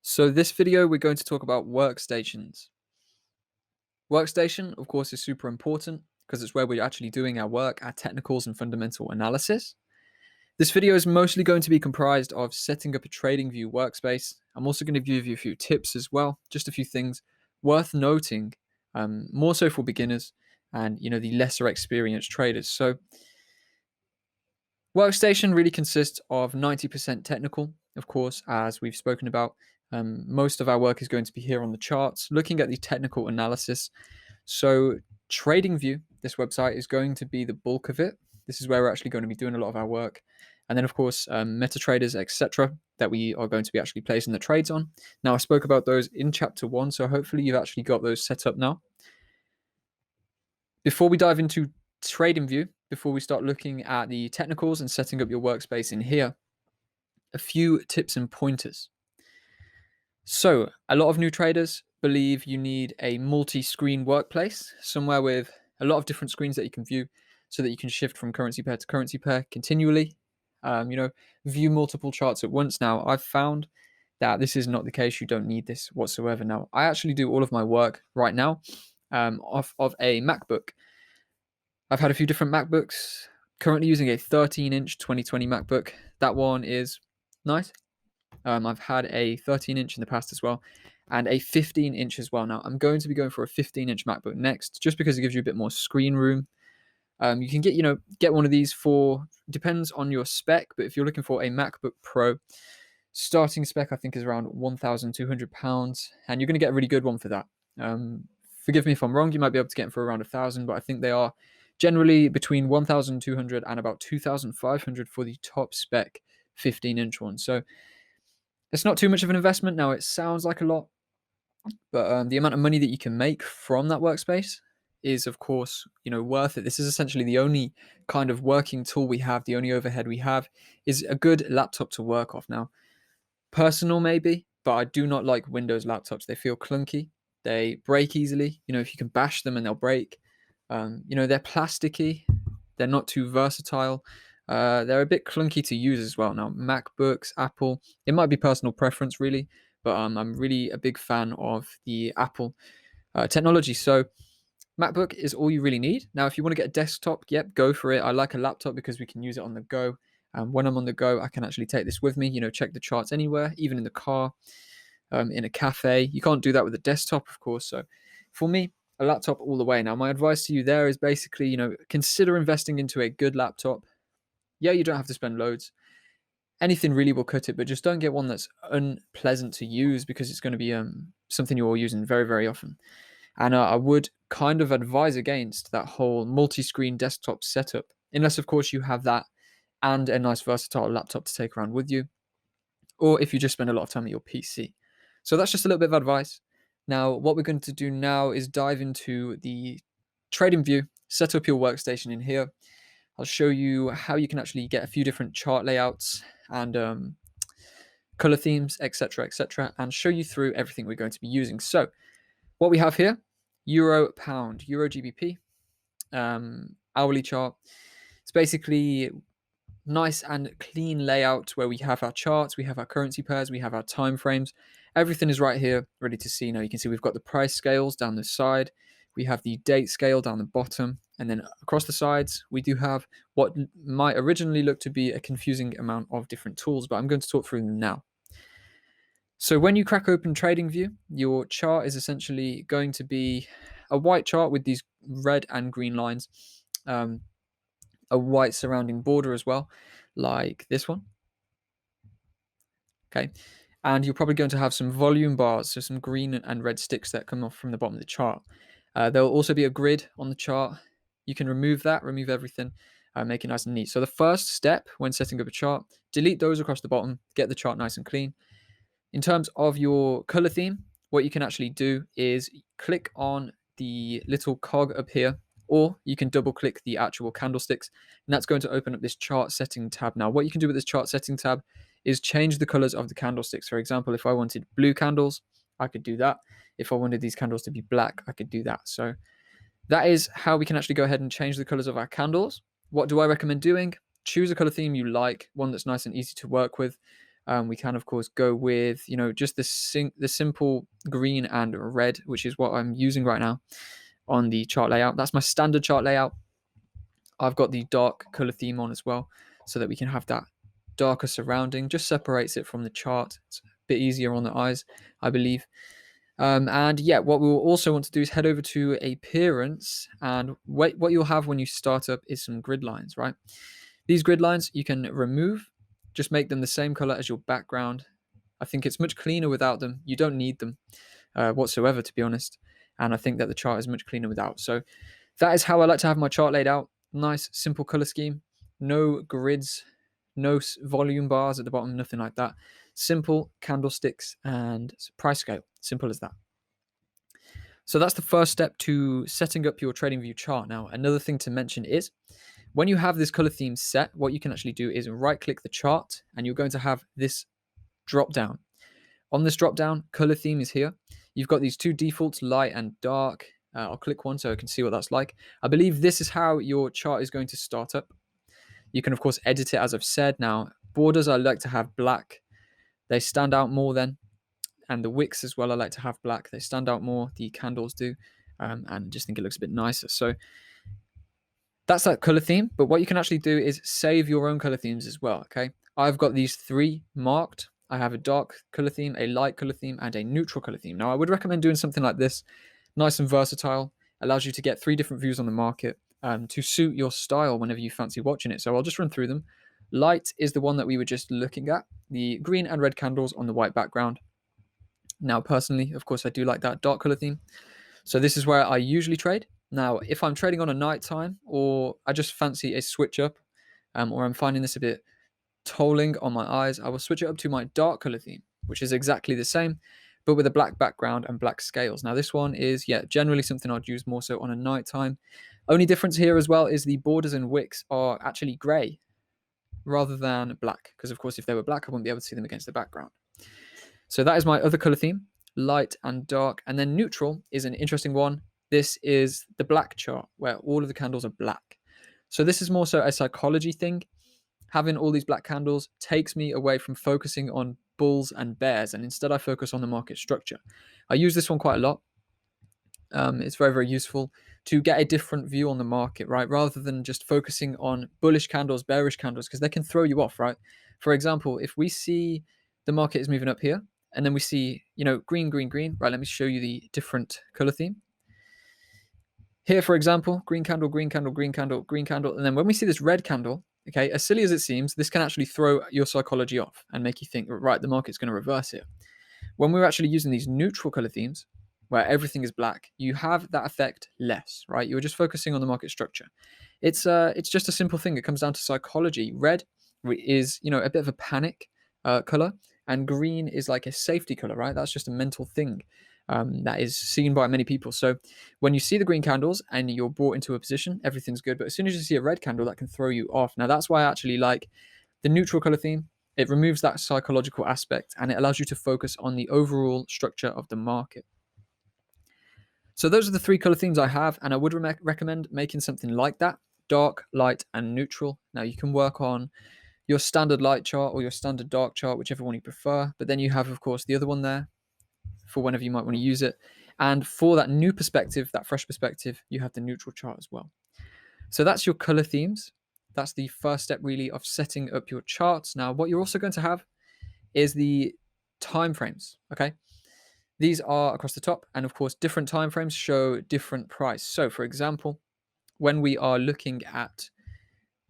So this video, we're going to talk about workstations. Workstation, of course, is super important because it's where we're actually doing our work, our technicals and fundamental analysis. This video is mostly going to be comprised of setting up a Tradingview workspace. I'm also going to give you a few tips as well, just a few things worth noting, more so for beginners and the lesser experienced traders. So workstation really consists of 90% technical, of course, as we've spoken about. Most of our work is going to be here on the charts, looking at the technical analysis. So, TradingView, this website, is going to be the bulk of it. This is where we're actually going to be doing a lot of our work. And then, of course, MetaTraders, etc., that we are going to be actually placing the trades on. Now, I spoke about those in chapter 1, so hopefully you've actually got those set up now. Before we dive into TradingView, before we start looking at the technicals and setting up your workspace in here, a few tips and pointers. So, a lot of new traders believe you need a multi-screen workplace, somewhere with a lot of different screens that you can view so that you can shift from currency pair to currency pair continually, view multiple charts at once. Now, I've found that this is not the case. You don't need this whatsoever. Now, I actually do all of my work right now off of a MacBook. I've had a few different MacBooks, currently using a 13-inch 2020 MacBook. That one is nice. I've had a 13-inch in the past as well, and a 15-inch as well. Now, I'm going to be going for a 15-inch MacBook next, just because it gives you a bit more screen room. You can get one of these for, depends on your spec, but if you're looking for a MacBook Pro, starting spec I think is around £1,200, and you're going to get a really good one for that. Forgive me if I'm wrong, you might be able to get them for around £1,000, but I think they are generally between 1,200 and about 2,500 for the top spec 15-inch one. So it's not too much of an investment. Now, it sounds like a lot, but the amount of money that you can make from that workspace is, of course, worth it. This is essentially the only kind of working tool we have, the only overhead we have is a good laptop to work off. Now, personal maybe, but I do not like Windows laptops. They feel clunky. They break easily. If you can bash them and they'll break. They're plasticky. They're not too versatile. They're a bit clunky to use as well. Now, MacBooks, Apple, it might be personal preference really, but I'm really a big fan of the Apple technology. So MacBook is all you really need. Now, if you want to get a desktop, yep, go for it. I like a laptop because we can use it on the go. When I'm on the go, I can actually take this with me, check the charts anywhere, even in the car, in a cafe. You can't do that with a desktop, of course. So for me, a laptop all the way. Now, my advice to you there is basically, consider investing into a good laptop. Yeah, you don't have to spend loads. Anything really will cut it, but just don't get one that's unpleasant to use because it's going to be something you're using very, very often. And I would kind of advise against that whole multi-screen desktop setup, unless, of course, you have that and a nice versatile laptop to take around with you, or if you just spend a lot of time at your PC. So that's just a little bit of advice. Now, what we're going to do now is dive into the TradingView, set up your workstation in here. I'll show you how you can actually get a few different chart layouts and color themes, etc., and show you through everything we're going to be using. So what we have here, Euro, Pound, Euro GBP, hourly chart. It's basically nice and clean layout where we have our charts, we have our currency pairs, we have our time frames. Everything is right here, ready to see. Now you can see we've got the price scales down the side. We have the date scale down the bottom. And then across the sides, we do have what might originally look to be a confusing amount of different tools, but I'm going to talk through them now. So when you crack open TradingView, your chart is essentially going to be a white chart with these red and green lines, a white surrounding border as well, like this one. Okay. And you're probably going to have some volume bars, so some green and red sticks that come off from the bottom of the chart. There will also be a grid on the chart. You can remove that, remove everything, make it nice and neat. So the first step when setting up a chart, delete those across the bottom, get the chart nice and clean. In terms of your color theme, what you can actually do is click on the little cog up here, or you can double click the actual candlesticks, and that's going to open up this chart setting tab. Now, what you can do with this chart setting tab is change the colors of the candlesticks. For example, if I wanted blue candles, I could do that. If I wanted these candles to be black, I could do that. So that is how we can actually go ahead and change the colors of our candles. What do I recommend doing? Choose a color theme you like, one that's nice and easy to work with. We can, of course, go with, just the simple green and red, which is what I'm using right now on the chart layout. That's my standard chart layout. I've got the dark color theme on as well, so that we can have that darker surrounding. Just separates it from the chart. It's a bit easier on the eyes, I believe. And yeah, what we'll also want to do is head over to appearance, and what you'll have when you start up is some grid lines, right? These grid lines you can remove, just make them the same color as your background. I think it's much cleaner without them. You don't need them whatsoever, to be honest. And I think that the chart is much cleaner without. So that is how I like to have my chart laid out. Nice, simple color scheme. No grids, no volume bars at the bottom, nothing like that. Simple candlesticks and price scale. Simple as that. So that's the first step to setting up your TradingView chart. Now, another thing to mention is when you have this color theme set, what you can actually do is right click the chart, and you're going to have this drop down. On this drop down, color theme is here. You've got these two defaults, light and dark. I'll click one so I can see what that's like. I believe this is how your chart is going to start up. You can, of course, edit it as I've said. Now, borders I like to have black. They stand out more then. And the wicks as well I like to have black. They stand out more, the candles do. And just think it looks a bit nicer. So that's that color theme. But what you can actually do is save your own color themes as well, okay? I've got these three marked. I have a dark color theme, a light color theme, and a neutral color theme. Now, I would recommend doing something like this. Nice and versatile. Allows you to get 3 different views on the market to suit your style whenever you fancy watching it. So I'll just run through them. Light is the one that we were just looking at. The green and red candles on the white background. Now, personally, of course, I do like that dark color theme. So this is where I usually trade. Now, if I'm trading on a night time, or I just fancy a switch up, or I'm finding this a bit tolling on my eyes, I will switch it up to my dark color theme, which is exactly the same, but with a black background and black scales. Now, this one is, generally something I'd use more so on a night time. Only difference here as well is the borders and wicks are actually gray rather than black, because of course, if they were black, I wouldn't be able to see them against the background. So that is my other color theme, light and dark. And then neutral is an interesting one. This is the black chart where all of the candles are black. So this is more so a psychology thing. Having all these black candles takes me away from focusing on bulls and bears, and instead I focus on the market structure. I use this one quite a lot. It's very, very useful to get a different view on the market, right? Rather than just focusing on bullish candles, bearish candles, because they can throw you off, right? For example, if we see the market is moving up here, and then we see, green, green, green, right? Let me show you the different color theme. Here, for example, green candle, green candle, green candle, green candle. And then when we see this red candle, okay, as silly as it seems, this can actually throw your psychology off and make you think, right, the market's going to reverse here. When we're actually using these neutral color themes, where everything is black, you have that effect less, right? You're just focusing on the market structure. It's just a simple thing. It comes down to psychology. Red is, a bit of a panic color, and green is like a safety color, right? That's just a mental thing that is seen by many people. So when you see the green candles and you're brought into a position, everything's good. But as soon as you see a red candle, that can throw you off. Now, that's why I actually like the neutral color theme. It removes that psychological aspect, and it allows you to focus on the overall structure of the market. So those are the 3 color themes I have, and I would recommend making something like that: dark, light, and neutral. Now, you can work on your standard light chart or your standard dark chart, whichever one you prefer. But then you have, of course, the other one there for whenever you might want to use it. And for that new perspective, that fresh perspective, you have the neutral chart as well. So that's your color themes. That's the first step really of setting up your charts. Now, what you're also going to have is the time frames, okay? These are across the top, and of course, different time frames show different price. So for example, when we are looking at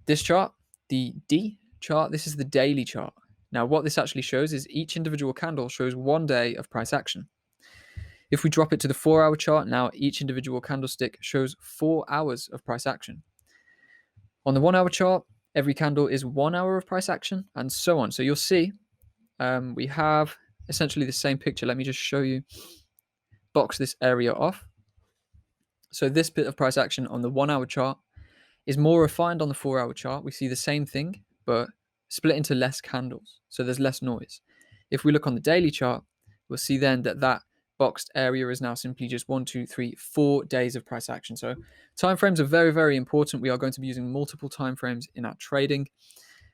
this chart, the D chart, this is the daily chart. Now, what this actually shows is each individual candle shows 1 day of price action. If we drop it to the 4-hour chart, now each individual candlestick shows 4 hours of price action. On the 1-hour chart, every candle is 1 hour of price action, and so on. So you'll see we have essentially the same picture. Let me just show you, box this area off. So this bit of price action on the 1-hour chart is more refined on the 4-hour chart. We see the same thing, but split into less candles. So there's less noise. If we look on the daily chart, we'll see then that boxed area is now simply just 1, 2, 3, 4 days of price action. So timeframes are very, very important. We are going to be using multiple timeframes in our trading.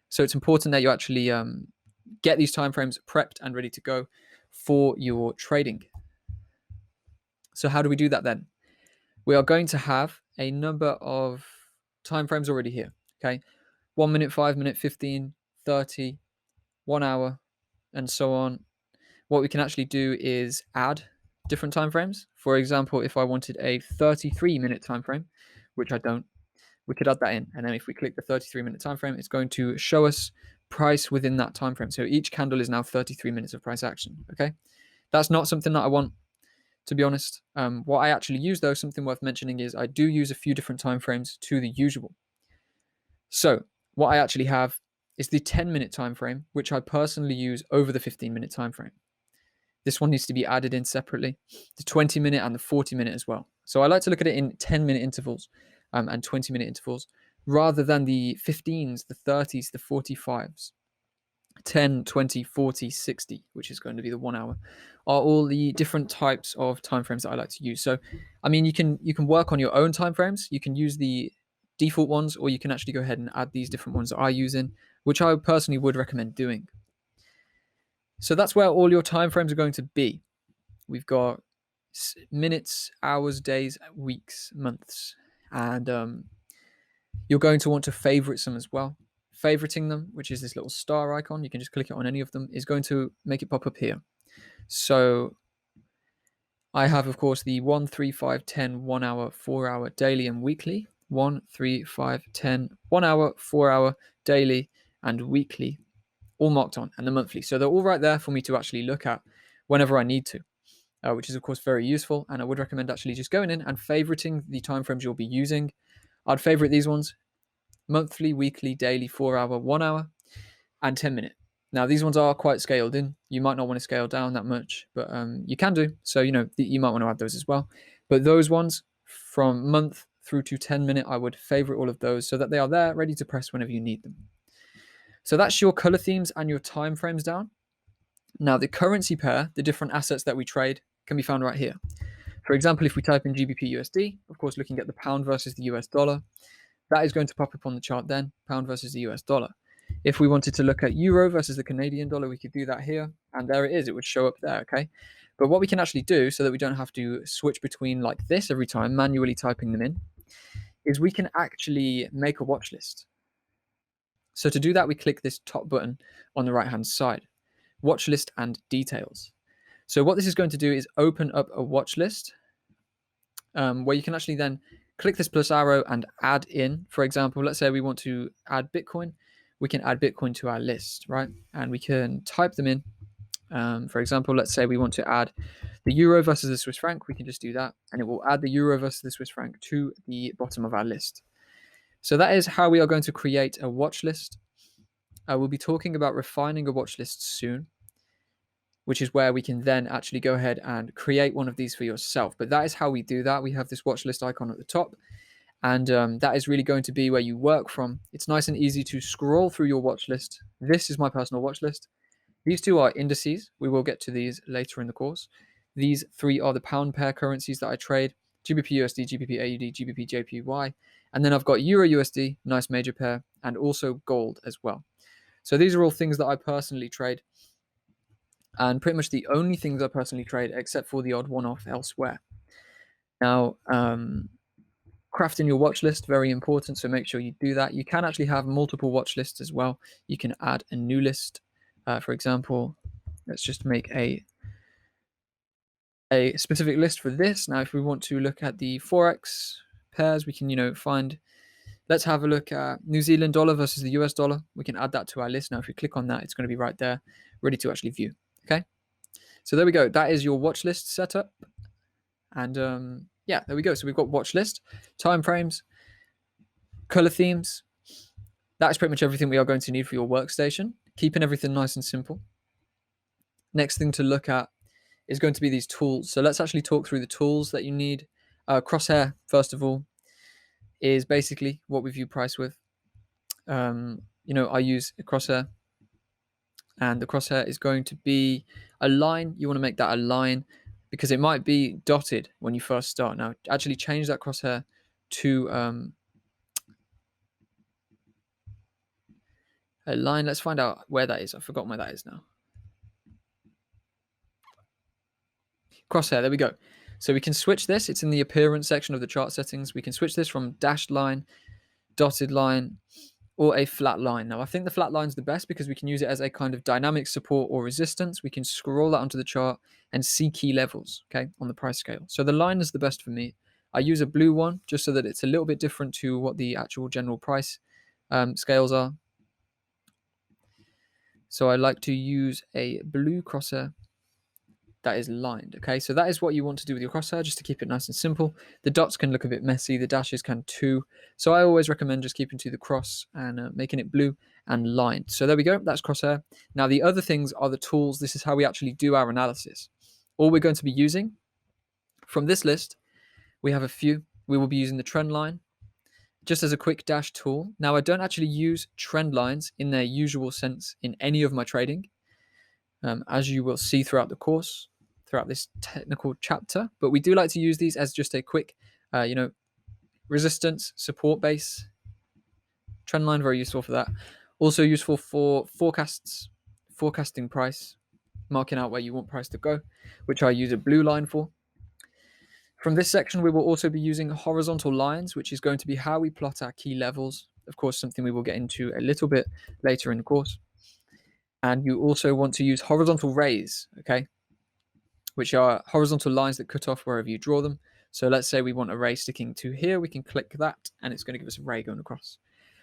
So it's important that you actually get these timeframes prepped and ready to go for your trading. So how do we do that then? We are going to have a number of timeframes already here, okay? 1 minute, 5 minute, 15, 30, 1 hour, and so on. What we can actually do is add different timeframes. For example, if I wanted a 33-minute timeframe, which I don't, we could add that in. And then if we click the 33-minute timeframe, it's going to show us price within that timeframe. So each candle is now 33 minutes of price action, okay? That's not something that I want, to be honest. What I actually use, though, something worth mentioning is I do use a few different timeframes to the usual. So what I actually have is the 10-minute timeframe, which I personally use over the 15-minute timeframe. This one needs to be added in separately, the 20-minute and the 40-minute as well. So I like to look at it in 10-minute intervals and 20-minute intervals, rather than the 15s, the 30s, the 45s. 10, 20, 40, 60, which is going to be the 1 hour, are all the different types of timeframes that I like to use. So, I mean, you can work on your own timeframes. You can use the default ones, or you can actually go ahead and add these different ones that I use in, which I personally would recommend doing. So that's where all your timeframes are going to be. We've got minutes, hours, days, weeks, months, and you're going to want to favorite some as well. Favoriting them, which is this little star icon, you can just click it on any of them, is going to make it pop up here. So I have, of course, the 1, 3, 5, 10, 1 hour, 4 hour, daily, and weekly. 1, 3, 5, 10, 1 hour, 4 hour, daily, and weekly, all marked on, and the monthly. So they're all right there for me to actually look at whenever I need to, which is, of course, very useful. And I would recommend actually just going in and favoriting the timeframes you'll be using. I'd favorite these ones: monthly, weekly, daily, 4 hour, 1 hour, and 10-minute. Now, these ones are quite scaled in. You might not want to scale down that much, but you can do. So, you might want to add those as well. But those ones from month through to 10-minute, I would favorite all of those so that they are there ready to press whenever you need them. So that's your color themes and your time frames down. Now, the currency pair, the different assets that we trade, can be found right here. For example, if we type in GBP USD, of course, looking at the pound versus the US dollar, that is going to pop up on the chart then, pound versus the US dollar. If we wanted to look at euro versus the Canadian dollar, we could do that here, and there it is. It would show up there, okay? But what we can actually do, so that we don't have to switch between like this every time, manually typing them in, is we can actually make a watch list. So to do that, we click this top button on the right-hand side, watch list and details. So what this is going to do is open up a watch list where you can actually then click this plus arrow and add in. For example, let's say we want to add Bitcoin. We can add Bitcoin to our list, right? And we can type them in. For example, let's say we want to add the euro versus the Swiss franc. We can just do that, and it will add the euro versus the Swiss franc to the bottom of our list. So that is how we are going to create a watch list. We'll be talking about refining a watch list soon, which is where we can then actually go ahead and create one of these for yourself. But that is how we do that. We have this watch list icon at the top, and that is really going to be where you work from. It's nice and easy to scroll through your watch list. This is my personal watch list. These two are indices. We will get to these later in the course. These three are the pound pair currencies that I trade: GBP USD, GBP AUD, GBP JPY. And then I've got Euro USD, nice major pair, and also gold as well. So these are all things that I personally trade, and pretty much the only things I personally trade, except for the odd one-off elsewhere. Now, crafting your watch list, very important, so make sure you do that. You can actually have multiple watch lists as well. You can add a new list. For example, let's just make a specific list for this. Now, if we want to look at the Forex pairs, we can, find, let's have a look at New Zealand dollar versus the US dollar. We can add that to our list. Now, if we click on that, it's going to be right there, ready to actually view. Okay. So there we go. That is your watch list setup. And yeah, there we go. So we've got watch list, time frames, color themes. That is pretty much everything we are going to need for your workstation, keeping everything nice and simple. Next thing to look at is going to be these tools. So let's actually talk through the tools that you need. Crosshair, first of all, is basically what we view price with. I use a crosshair, and the crosshair is going to be a line. You want to make that a line because it might be dotted when you first start. Now, actually change that crosshair to A line, let's find out where that is. I've forgotten where that is now. Crosshair, there we go. So we can switch this. It's in the appearance section of the chart settings. We can switch this from dashed line, dotted line, or a flat line. Now, I think the flat line is the best because we can use it as a kind of dynamic support or resistance. We can scroll that onto the chart and see key levels, okay, on the price scale. So the line is the best for me. I use a blue one just so that it's a little bit different to what the actual general price scales are. So I like to use a blue crosshair that is lined, okay? So that is what you want to do with your crosshair, just to keep it nice and simple. The dots can look a bit messy, the dashes can too. So I always recommend just keeping to the cross and making it blue and lined. So there we go, that's crosshair. Now the other things are the tools. This is how we actually do our analysis. All we're going to be using from this list, we have a few. We will be using the trend line, just as a quick dash tool. Now I don't actually use trend lines in their usual sense in any of my trading, as you will see throughout the course, throughout this technical chapter, but we do like to use these as just a quick, resistance, support base. Trend line, very useful for that. Also useful for forecasting price, marking out where you want price to go, which I use a blue line for. From this section, we will also be using horizontal lines, which is going to be how we plot our key levels. Of course, something we will get into a little bit later in the course. And you also want to use horizontal rays, okay, which are horizontal lines that cut off wherever you draw them. So let's say we want a ray sticking to here, we can click that and it's going to give us a ray going across.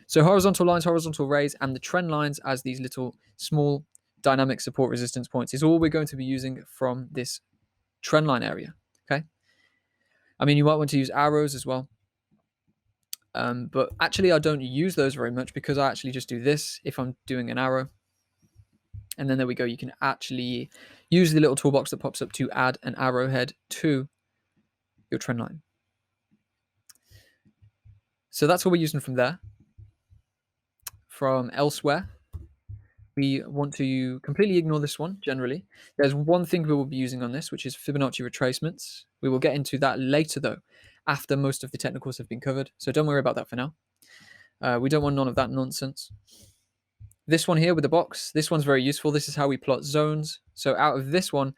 So horizontal lines, horizontal rays, and the trend lines as these little small dynamic support resistance points is all we're going to be using from this trend line area, okay? I mean, you might want to use arrows as well. But actually I don't use those very much because I actually just do this if I'm doing an arrow. And then there we go. You can actually use the little toolbox that pops up to add an arrowhead to your trend line. So that's what we're using from there. From elsewhere, we want to completely ignore this one generally. There's one thing we will be using on this, which is Fibonacci retracements. We will get into that later though, after most of the technicals have been covered. So don't worry about that for now. We don't want none of that nonsense. This one here with the box, this one's very useful. This is how we plot zones. So out of this one,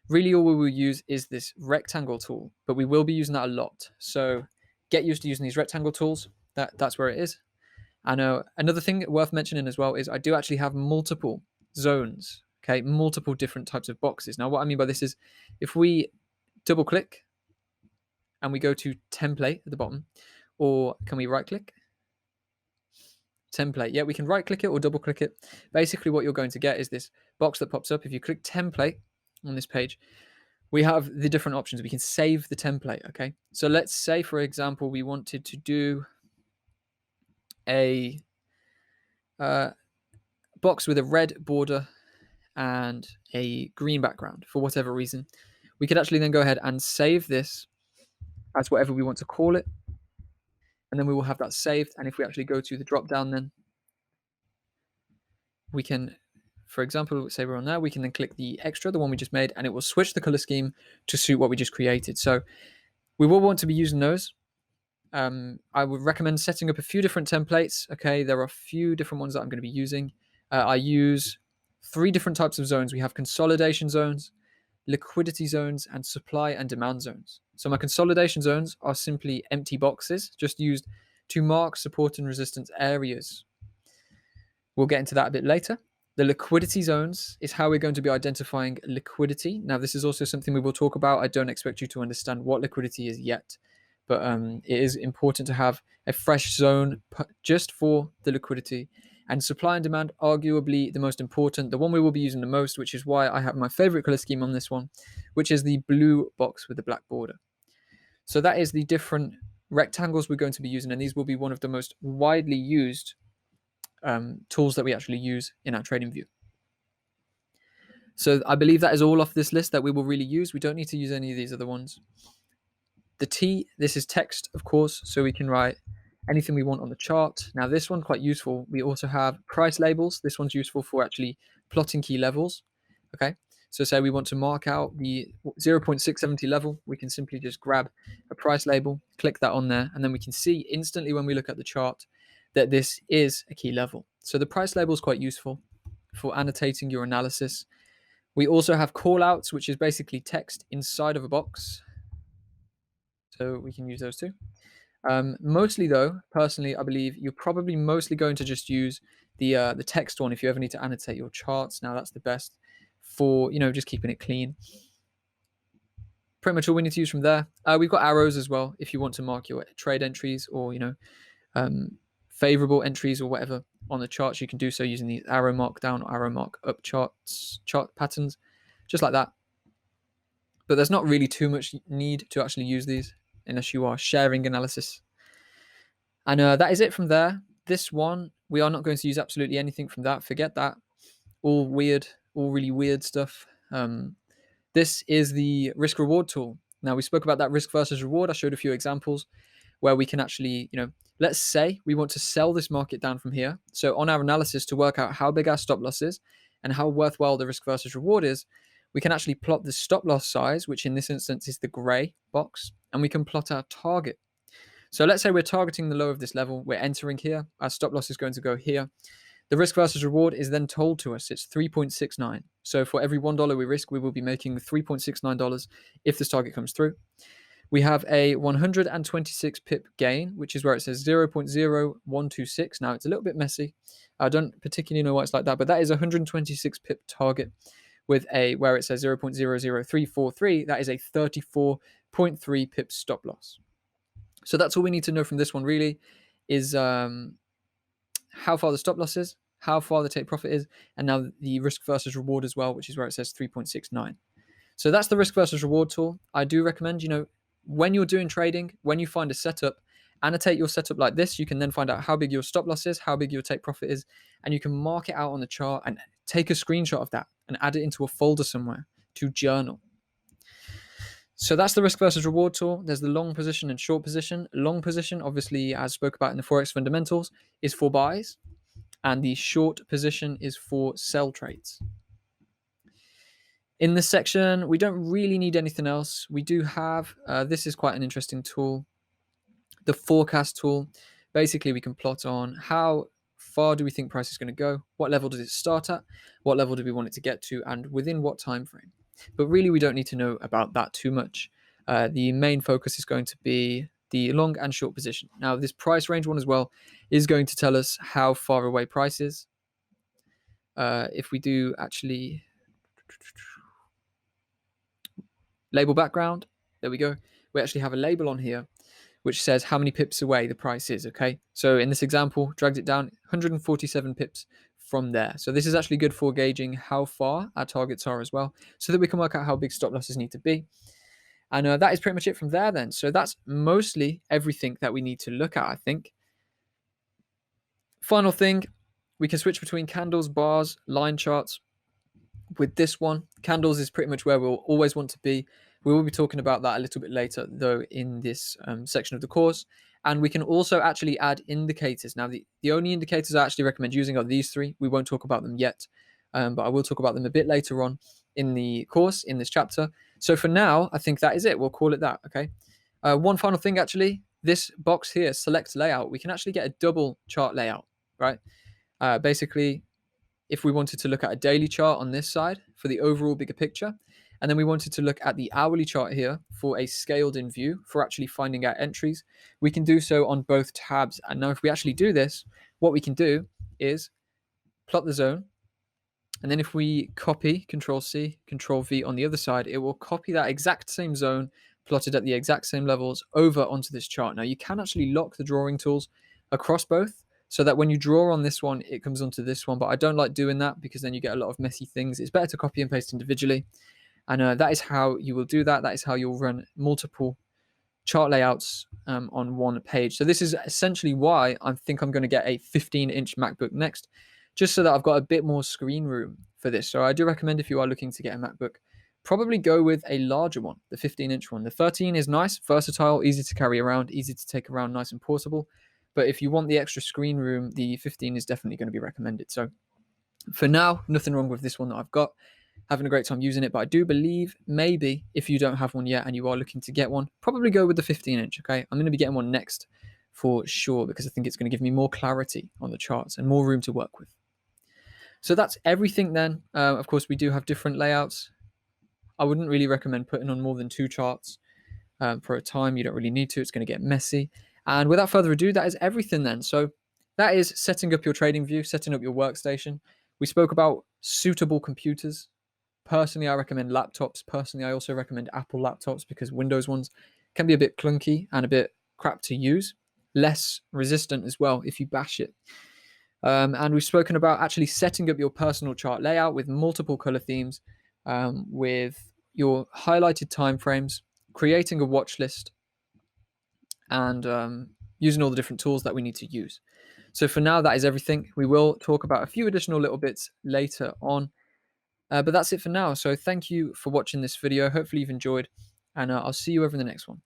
really all we will use is this rectangle tool, but we will be using that a lot. So get used to using these rectangle tools. That's where it is. And another thing worth mentioning as well is I do actually have multiple zones, okay, multiple different types of boxes. Now what I mean by this is if we double click and we go to template at the bottom, or can we right click? Template. Yeah, we can right click it or double click it. Basically what you're going to get is this box that pops up. If you click template on this page, we have the different options. We can save the template, okay? So let's say, for example, we wanted to do a box with a red border and a green background for whatever reason. We could actually then go ahead and save this as whatever we want to call it. And then we will have that saved. And if we actually go to the drop down, then we can, for example, say we're on there, we can then click the extra, the one we just made, and it will switch the color scheme to suit what we just created. So we will want to be using those. I would recommend setting up a few different templates. Okay, there are a few different ones that I'm going to be using. I use 3 different types of zones. We have consolidation zones, liquidity zones, and supply and demand zones. So my consolidation zones are simply empty boxes, just used to mark support and resistance areas. We'll get into that a bit later. The liquidity zones is how we're going to be identifying liquidity. Now, this is also something we will talk about. I don't expect you to understand what liquidity is yet, but it is important to have a fresh zone just for the liquidity. And supply and demand, arguably the most important, the one we will be using the most, which is why I have my favorite color scheme on this one, which is the blue box with the black border. So that is the different rectangles we're going to be using, and these will be one of the most widely used tools that we actually use in our Tradingview. So I believe that is all off this list that we will really use. We don't need to use any of these other ones. The T, this is text, of course, so we can write anything we want on the chart. Now this one's quite useful. We also have price labels. This one's useful for actually plotting key levels. Okay, so say we want to mark out the 0.670 level, we can simply just grab a price label, click that on there, and then we can see instantly when we look at the chart that this is a key level. So the price label is quite useful for annotating your analysis. We also have callouts, which is basically text inside of a box. So we can use those too. Mostly though, personally, I believe you're probably mostly going to just use the text one if you ever need to annotate your charts. Now that's the best for, just keeping it clean. Pretty much all we need to use from there. We've got arrows as well if you want to mark your trade entries or, favorable entries or whatever on the charts. You can do so using the arrow mark down or arrow mark up chart patterns, just like that. But there's not really too much need to actually use these unless you are sharing analysis. And that is it from there. This one, we are not going to use absolutely anything from that. Forget that. All weird, all really weird stuff. This is the risk reward tool. Now, we spoke about that risk versus reward. I showed a few examples where we can actually, let's say we want to sell this market down from here. So on our analysis to work out how big our stop loss is and how worthwhile the risk versus reward is, we can actually plot the stop loss size, which in this instance is the gray box, and we can plot our target. So let's say we're targeting the low of this level. We're entering here. Our stop loss is going to go here. The risk versus reward is then told to us. It's 3.69. So for every $1 we risk, we will be making $3.69 if this target comes through. We have a 126 pip gain, which is where it says 0.0126. Now, it's a little bit messy. I don't particularly know why it's like that, but that is a 126 pip target with where it says 0.00343. That is a 34.3 pip stop loss. So that's all we need to know from this one, really, is how far the stop loss is, how far the take profit is, and now the risk versus reward as well, which is where it says 3.69. So that's the risk versus reward tool. I do recommend, when you're doing trading, when you find a setup, annotate your setup like this. You can then find out how big your stop loss is, how big your take profit is, and you can mark it out on the chart and take a screenshot of that and add it into a folder somewhere to journal. So that's the risk versus reward tool. There's the long position and short position. Long position, obviously, as spoke about in the Forex fundamentals, is for buys, and the short position is for sell trades. In this section, we don't really need anything else. We do have, this is quite an interesting tool, the forecast tool. Basically, we can plot on how far do we think price is going to go, what level does it start at, what level do we want it to get to, and within what time frame. But really, we don't need to know about that too much. The main focus is going to be the long and short position. Now, this price range one as well is going to tell us how far away price is. If we do actually label background, there we go. We actually have a label on here which says how many pips away the price is, okay? So in this example, dragged it down 147 pips from there. So this is actually good for gauging how far our targets are as well, so that we can work out how big stop losses need to be. And that is pretty much it from there then. So that's mostly everything that we need to look at, I think. Final thing, we can switch between candles, bars, line charts. With this one, candles is pretty much where we'll always want to be. We will be talking about that a little bit later, though, in this section of the course. And we can also actually add indicators. Now, the only indicators I actually recommend using are these three. We won't talk about them yet, but I will talk about them a bit later on in the course, in this chapter. So for now, I think that is it. We'll call it that, okay? One final thing, actually, this box here, select layout, we can actually get a double chart layout, right? Basically, if we wanted to look at a daily chart on this side for the overall bigger picture, and then we wanted to look at the hourly chart here for a scaled in view for actually finding out entries, we can do so on both tabs. And now if we actually do this, what we can do is plot the zone. And then if we copy Control C, Control V on the other side, it will copy that exact same zone plotted at the exact same levels over onto this chart. Now you can actually lock the drawing tools across both, so that when you draw on this one, it comes onto this one. But I don't like doing that because then you get a lot of messy things. It's better to copy and paste individually. And that is how you will do that. That is how you'll run multiple chart layouts on one page. So this is essentially why I think I'm going to get a 15-inch MacBook next, just so that I've got a bit more screen room for this. So I do recommend, if you are looking to get a MacBook, probably go with a larger one, the 15-inch one. The 13 is nice, versatile, easy to carry around, easy to take around, nice and portable. But if you want the extra screen room, the 15 is definitely going to be recommended. So for now, nothing wrong with this one that I've got. Having a great time using it. But I do believe maybe if you don't have one yet and you are looking to get one, probably go with the 15-inch, okay? I'm going to be getting one next for sure, because I think it's going to give me more clarity on the charts and more room to work with. So that's everything then. Of course, we do have different layouts. I wouldn't really recommend putting on more than 2 charts for a time. You don't really need to. It's going to get messy. And without further ado, that is everything then. So that is setting up your TradingView, setting up your workstation. We spoke about suitable computers. Personally, I recommend laptops. Personally, I also recommend Apple laptops because Windows ones can be a bit clunky and a bit crap to use. Less resistant as well if you bash it. And we've spoken about actually setting up your personal chart layout with multiple color themes, with your highlighted timeframes, creating a watch list, and using all the different tools that we need to use. So for now, that is everything. We will talk about a few additional little bits later on, but that's it for now. So thank you for watching this video. Hopefully you've enjoyed, and I'll see you over in the next one.